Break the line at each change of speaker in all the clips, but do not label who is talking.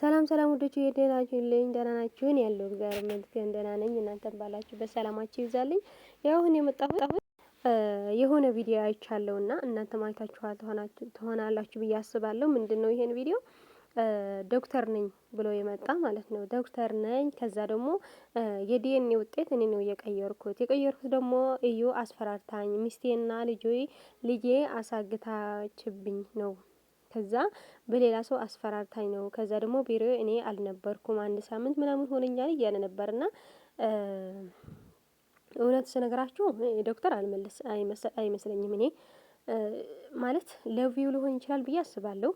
ሰላም ሰላም ወዶች የደናችሁልኝ ደህና ናችሁን? ያለው እግዚአብሔር ይመስገን ደህና ነኝ። እናንተም ባላችሁበት ሰላማችሁ ይብዛልኝ። ያው አሁን የመጣሁት የሆነ ቪዲዮ አይቻለሁና እናንተም አይታችኋል ትሆናላችሁ ብዬ አስባለሁ። ምንድነው ይሄን ቪዲዮ ዶክተር ነኝ ብሎ የመጣ ማለት ነው። ዶክተር ነኝ ከዛ ደግሞ የዲኤንኤ ውጤት እኔ ነው የቀየርኩት ደግሞ እዩ አስፈራርታኝ ሚስቴና ልጄ አሳግታችብኝ ነው ከዛ በሌላ ሰው አስፈራርታኝ ነው። ከዛ ደግሞ ቢሮ እኔ አልነበርኩም 1 ሳምንት ምናምን ሆነኛል እያለ ነበርና እውነት ስነግራችሁ ዶክተር አይመስለኝም። እኔ ማለት ለቪው ሊሆን ይችላል ብዬ አስባለሁ።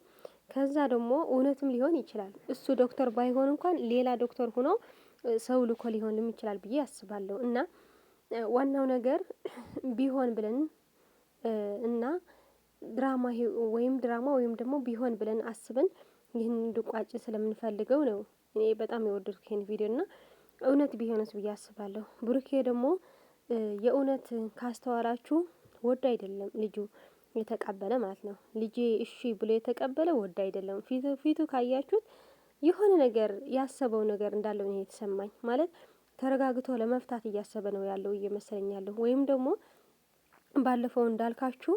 ከዛ ደግሞ እውነትም ሊሆን ይችላል። እሱ ዶክተር ባይሆን እንኳን ሌላ ዶክተር ሆኖ ሰው ልኮ ሊሆንም ይችላል ብዬ አስባለሁ። እና ዋናው ነገር ቢሆን ብለን እና ድራማ ወይም ደግሞ ቢሆን ብለን አስበን ይህን እንድቋጭ ስለምንፈልገው ነው። እኔ በጣም የወደድኩት ይሄን ቪዲዮ እና እውነት ቢሆንስ ብዬ አስባለሁ። ብሩኬ ደግሞ የእውነት ካስተዋላችሁ ወድ አይደለም ልጁ የተቀበለ ማለት ነው። ልጄ እሺ ብሎ የተቀበለ ወድ አይደለም። ፊቱ ካያችሁት የሆነ ነገር ያሰበው ነገር እንዳለው ነው የተሰማኝ። ማለት ተረጋግቶ ለመፍታት እያሰበ ነው ያለው እየመሰለኝ ያለው ወይም ደግሞ ባለፈው እንዳልካችሁ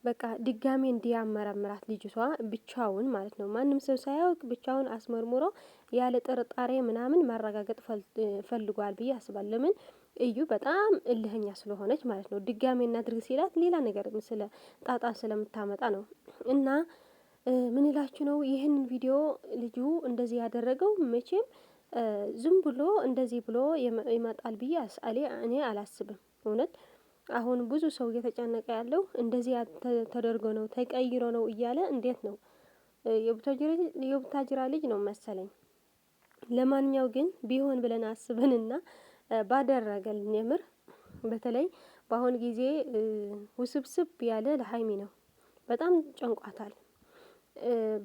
በቃ ድጋሜ እንዲያመራምራት ልጅቷ ብቻውን ማለት ነው ማንም ሰው ሳያውቅ ብቻውን አስመርምሮ ያለ ጥርጣሬ ምናምን ማረጋገጥ ፈልጓል ብዬ አስባለሁ። ለምን እዩ በጣም እልህኛ ስለሆነች ማለት ነው። ድጋሜ እናድርግ ሲላት ሌላ ነገር ስለ ጣጣ ስለምታመጣ ነው። እና ምን ይላችሁ ነው ይህንን ቪዲዮ ልጁ እንደዚህ ያደረገው መቼም ዝም ብሎ እንደዚህ ብሎ ይመጣል ብዬ እኔ አላስብም። እውነት አሁን ብዙ ሰው እየተጨነቀ ያለው እንደዚህ ተደርጎ ነው ተቀይሮ ነው እያለ እንዴት ነው የቡታጅራ ልጅ ነው መሰለኝ። ለማንኛው ግን ቢሆን ብለን አስበንና ባደረገልን የምር በተለይ በአሁን ጊዜ ውስብስብ ያለ ለሀይሚ ነው። በጣም ጨንቋታል።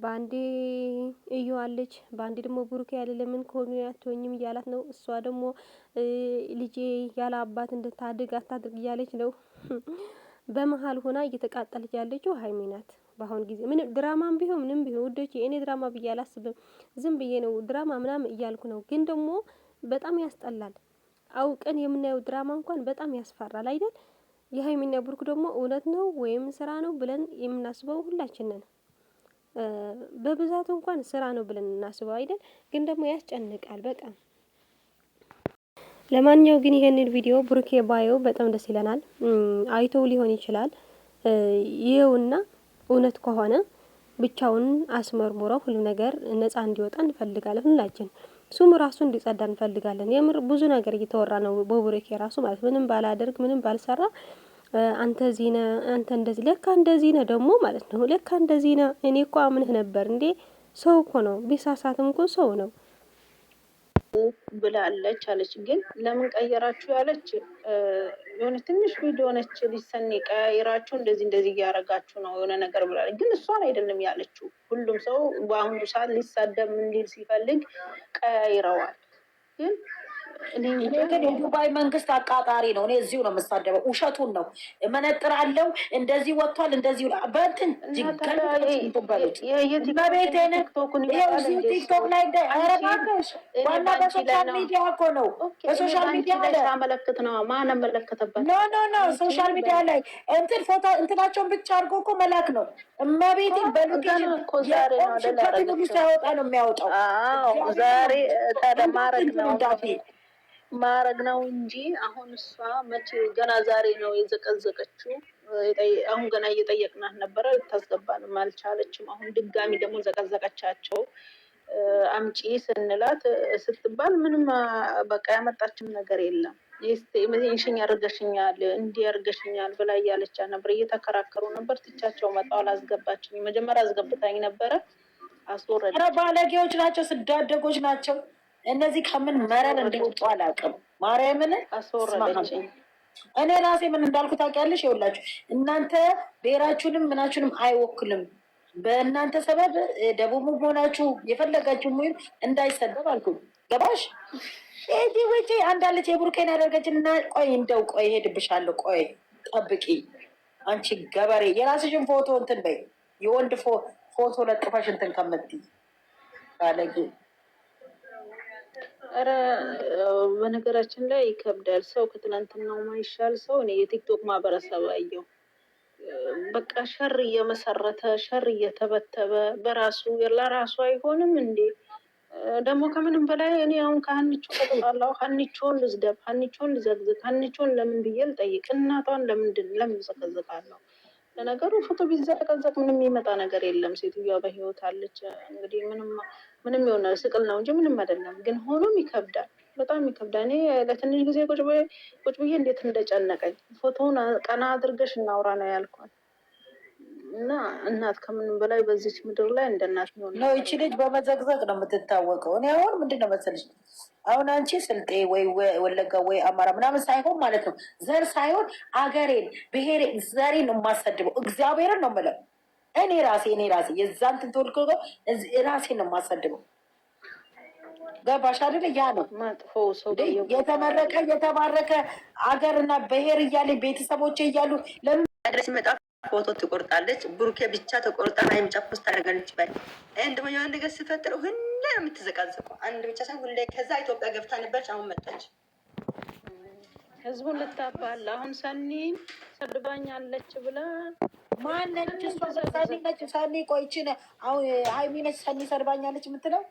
ባንዴ እዩ አለች ባንዴ ደግሞ ብሩክ ያለ ለምን ኮሚኒቲ አትሆኝም እያላት ነው። እሷ ደግሞ ልጄ ያለ አባት እንድታድግ አታድርግ እያለች ነው። በመሃል ሆና እየተቃጠለች ያለችው ሀይሚ ናት። በአሁን ጊዜ ምን ድራማም ቢሆን ምንም ቢሆን ውዶቼ እኔ ድራማ ብዬ አላስብም። ዝም ብዬ ነው ድራማ ምናምን እያልኩ ነው። ግን ደግሞ በጣም ያስጠላል። አውቀን የምናየው ድራማ እንኳን በጣም ያስፈራል አይደል? የሀይሚና ብሩክ ደግሞ እውነት ነው ወይም ስራ ነው ብለን የምናስበው ሁላችንን በብዛቱ እንኳን ስራ ነው ብለን እናስበው አይደል? ግን ደግሞ ያስጨንቃል በጣም። ለማንኛው ግን ይሄንን ቪዲዮ ብሩኬ ባየው በጣም ደስ ይለናል። አይተው ሊሆን ይችላል። ይኸውና እውነት ከሆነ ብቻውን አስመርምሮ ሁሉ ነገር ነፃ እንዲወጣ እንፈልጋለን ሁላችን። እሱም ራሱ እንዲጸዳ እንፈልጋለን። የምር ብዙ ነገር እየተወራ ነው በብሩኬ ራሱ ማለት ምንም ባላደርግ ምንም ባልሰራ አንተ እዚህ ነህ አንተ እንደዚህ ለካ እንደዚህ ነህ ደግሞ ማለት ነው። ለካ እንደዚህ ነህ እኔ እኮ አምንህ ነበር እንዴ። ሰው እኮ ነው ቢሳሳትም እኮ ሰው ነው
ብላለች አለች። ግን ለምን ቀየራችሁ ያለች የሆነ ትንሽ ቪዲዮ ነች። ሊሰኒ ቀያይራችሁ እንደዚህ እያረጋችሁ ነው የሆነ ነገር ብላለች። ግን እሷን አይደለም ያለችው። ሁሉም ሰው በአሁኑ ሰዓት ሊሳደብ ምን ሊል ሲፈልግ ቀያይረዋል። ግን
እኔ ግን የዱባይ መንግስት አቃጣሪ ነው። እኔ እዚሁ ነው የምሳደበው። ውሸቱን ነው። መነጥር አለው እንደዚህ ወጥቷል እንደዚህ በእንትን ቲክቶክ ላይ አረባሽ ዋና በሶሻል ሚዲያ እኮ ነው። በሶሻል ሚዲያ ላይ
አመለክት ነው። ማን አመለከተበት?
ኖ ሶሻል ሚዲያ ላይ እንትን ፎቶ እንትናቸውን ብቻ አድርጎ እኮ መላክ ነው። እመቤቴ በሎኬሽን
እኮ ዛሬ ነው
ሲያወጣ ነው የሚያወጣው።
ዛሬ ማረግ ነው እንጂ አሁን እሷ መቼ ገና ዛሬ ነው የዘቀዘቀችው። አሁን ገና እየጠየቅናት ነበረ ልታስገባንም አልቻለችም። አሁን ድጋሚ ደግሞ ዘቀዘቀቻቸው። አምጪ ስንላት ስትባል ምንም በቃ ያመጣችም ነገር የለም። ይሽኝ አርገሽኛል እንዲህ አርገሽኛል ብላ እያለች ነበር። እየተከራከሩ ነበር። ትቻቸው መጣው አላስገባችኝ። መጀመሪያ አስገብታኝ ነበረ አስወረደ።
ባለጌዎች ናቸው፣ ስዳደጎች ናቸው። እነዚህ ከምን መረን እንደወጡ አላውቅም። ማርያምን
አስወረደችኝ።
እኔ ራሴ ምን እንዳልኩ ታውቂያለሽ? ይኸውላችሁ እናንተ ብሔራችሁንም ምናችሁንም አይወክልም። በእናንተ ሰበብ ደቡብ ሆናችሁ የፈለጋችሁ ሙሉ እንዳይሰደብ አልኩኝ። ገባሽ? እዚህ ውጪ አንዳለች የቡርኬን ያደርገችን እና ቆይ ሄድብሻለሁ። ቆይ ጠብቂ አንቺ ገበሬ የራስሽን ፎቶ እንትን በይ። የወንድ ፎቶ ለጥፈሽ እንትን ከምትይ ባለጌ
ኧረ በነገራችን ላይ ይከብዳል። ሰው ከትናንትናው ማይሻል ሰው እኔ የቲክቶክ ማህበረሰብ አየው። በቃ ሸር እየመሰረተ ሸር እየተበተበ በራሱ ለራሱ አይሆንም እንዴ? ደግሞ ከምንም በላይ እኔ አሁን ከሀኒቾ ከተጣላሁ ሀኒቾን ልዝደብ፣ ሀኒቾን ልዘግዝግ፣ ሀኒቾን ለምን ብዬ ልጠይቅ? እናቷን ለምን ዘቀዝቃለሁ? ለነገሩ ፎቶ ቢዘቀዘቅ ምንም የሚመጣ ነገር የለም። ሴትዮዋ በህይወት አለች። እንግዲህ ምንም የሆነ ስቅል ነው እንጂ ምንም አይደለም። ግን ሆኖም ይከብዳል፣ በጣም ይከብዳል። እኔ ለትንሽ ጊዜ ቁጭ ብዬ እንዴት እንደጨነቀኝ ፎቶውን ቀና አድርገሽ እናውራ ነው ያልኳት። እና እናት ከምንም በላይ በዚች ምድር ላይ እንደ እናት
ነው። ይቺ ልጅ በመዘግዘግ ነው የምትታወቀው። እኔ አሁን ምንድን ነው መሰለሽ፣ አሁን አንቺ ስልጤ ወይ ወለጋ ወይ አማራ ምናምን ሳይሆን ማለት ነው ዘር ሳይሆን አገሬን፣ ብሔሬን፣ ዘሬን ነው የማሰድበው። እግዚአብሔርን ነው የምለው። እኔ ራሴ የዛን ትንትወልክ ራሴን ነው የማሰድበው። ገባሽ አይደለ? ያ ነው
መጥፎ ሰው
የተመረቀ የተባረከ አገርና ብሔር እያለ ቤተሰቦች እያሉ ለምን
ድረስ ይመጣ ፎቶ ትቆርጣለች። ብሩኬ ብቻ ተቆርጣ ሀይሚ ብቻ ፖስት ታደርጋለች። ባይ ይህን ደግሞ የሆነ ነገር ሲፈጥር ሁሌ ነው የምትዘቃዘቀው። አንድ ብቻ ሳይሆን ሁሌ። ከዛ ኢትዮጵያ ገብታ ነበረች፣ አሁን መጣች።
ህዝቡን ልታባላ አሁን ሰኒን ሰድባኛለች ብላ
ማነች? ሰኒ ነች። ሰኒ ቆይችን አሁን ሀይሚ ነች ሰኒ ሰድባኛለች የምትለው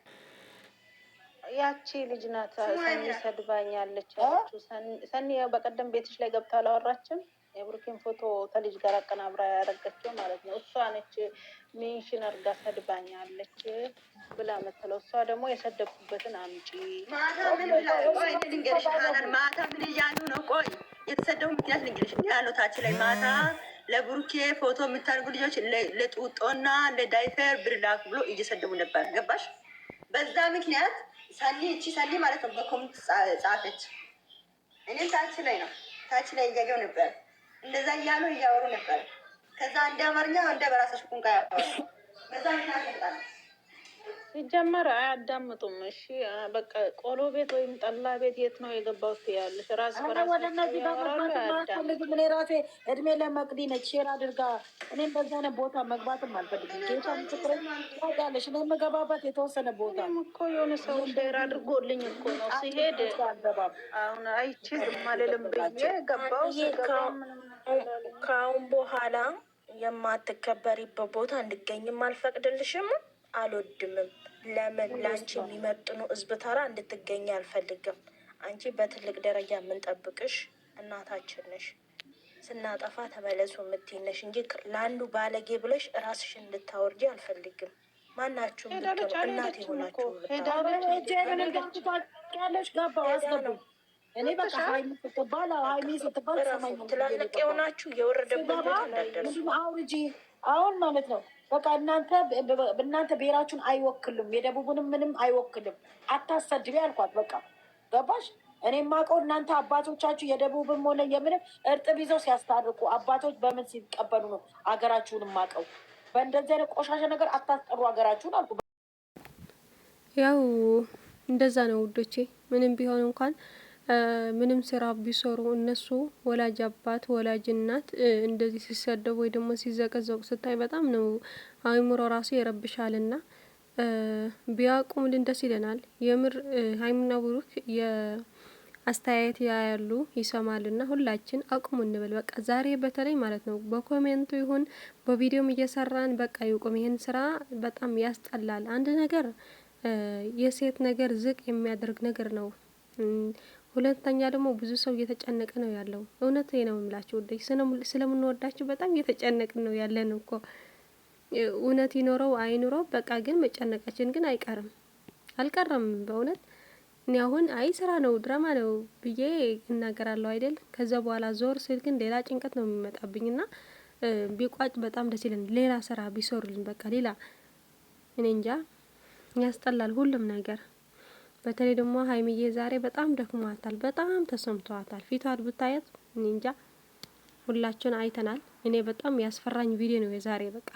ያቺ ልጅ ናት። ሰኒ ሰድባኛለች ያለችው ሰኒ በቀደም ቤትሽ ላይ ገብታ አላወራችም? የብሩኬን ፎቶ ከልጅ ጋር አቀናብራ ያደረገችው ማለት ነው። እሷ ነች ሜንሽን አድርጋ ሰድባኛለች ብላ መተለው። እሷ ደግሞ የሰደብኩበትን አምጪ
ማታ ምን እያሉ ነው? ቆይ የተሰደቡ ምክንያት ልንገርሽ ያለው ታች ላይ ማታ ለብሩኬ ፎቶ የምታደርጉ ልጆች ለጡጦና ለዳይፐር ብር ላኩ ብሎ እየሰደቡ ነበር። ገባሽ? በዛ ምክንያት ሰኒ ማለት ነው በኮሜንት ጻፈች። እኔም ታች ላይ እያየው ነበር። እንደዛ እያሉ እያወሩ ነበር። ከዛ እንደ አማርኛ እንደ በራሳሽ ቁንቃ ያወሩ። በዛ ምክንያት ይመጣል።
ሲጀመር አያዳምጡም። እሺ በቃ ቆሎ ቤት ወይም ጠላ ቤት የት ነው የገባው ትያለሽ? ራስ
ወደ እነዚህ በመግባትም እኔ ራሴ እድሜ ለመቅዲ ነች ሼር አድርጋ እኔም በዛ አይነት ቦታ መግባትም አልፈልግም። ጌታ ምስክር ታውቂያለሽ፣ እኔ የምገባበት የተወሰነ ቦታ
እኮ የሆነ ሰው ሼር አድርጎልኝ እኮ ነው ሲሄድ አሁን አይቼ ዝም አልልም ብዬ ገባው።
ከአሁን በኋላ የማትከበሪበት ቦታ እንድገኝም አልፈቅድልሽም፣ አልወድምም። ለምን ለአንቺ የሚመጥኑ ህዝብ ተራ እንድትገኝ አልፈልግም። አንቺ በትልቅ ደረጃ የምንጠብቅሽ እናታችን ነሽ። ስናጠፋ ተመለሱ የምትይነሽ እንጂ ለአንዱ ባለጌ ብለሽ ራስሽን እንድታወርጂ አልፈልግም። ማናችሁም እናት የሆናችሁ
ያለሽ ገባው አስገቡ። እኔ በቃ ሀይሚ ስትባል ሀይሚ ስትባል ሰማኝ
ትላልቅ የሆናችሁ የወረደበት ቦታ እንዳደርሱ
አውርጂ አሁን ማለት ነው። በቃ እናንተ ብሔራችሁን አይወክልም፣ የደቡብንም ምንም አይወክልም። አታሰድቢ አልኳት። በቃ ገባሽ? እኔ የማውቀው እናንተ አባቶቻችሁ የደቡብም ሆነ የምንም እርጥብ ይዘው ሲያስታርቁ አባቶች በምን ሲቀበሉ ነው አገራችሁን የማውቀው። በእንደዚህ አይነት ቆሻሻ ነገር አታስጠሩ አገራችሁን አልኩ።
ያው እንደዛ ነው ውዶቼ። ምንም ቢሆን እንኳን ምንም ስራ ቢሰሩ እነሱ ወላጅ አባት ወላጅ እናት እንደዚህ ሲሰደቡ ወይ ደግሞ ሲዘቀዘቁ ስታይ በጣም ነው አእምሮ ራሱ ይረብሻልና ቢያቁሙልን ደስ ይለናል። የምር ሀይሚና ብሩክ የአስተያየት ያያሉ ይሰማልና ሁላችን አቁሙ እንበል። በቃ ዛሬ በተለይ ማለት ነው በኮሜንቱ ይሁን በቪዲዮም እየሰራን በቃ ይቁም። ይሄን ስራ በጣም ያስጠላል። አንድ ነገር የሴት ነገር ዝቅ የሚያደርግ ነገር ነው። ሁለተኛ ደግሞ ብዙ ሰው እየተጨነቀ ነው ያለው። እውነት ነው የምላችሁ ወደይ ስለምንወዳችሁ በጣም እየተጨነቅን ነው ያለን እኮ። እውነት ይኖረው አይኖረው በቃ ግን መጨነቃችን ግን አልቀረም በእውነት። እኔ አሁን አይ ስራ ነው ድራማ ነው ብዬ እናገራለሁ አይደል? ከዛ በኋላ ዞር ስል ግን ሌላ ጭንቀት ነው የሚመጣብኝና ቢቋጭ በጣም ደስ ይለን። ሌላ ስራ ቢሰሩልን በቃ ሌላ እኔ እንጃ ያስጠላል ሁሉም ነገር። በተለይ ደግሞ ሀይሚዬ ዛሬ በጣም ደክሟታል፣ በጣም ተሰምቷታል። ፊቷን ብታያት እኔ እንጃ ሁላችን አይተናል። እኔ በጣም ያስፈራኝ ቪዲዮ ነው የዛሬ በቃ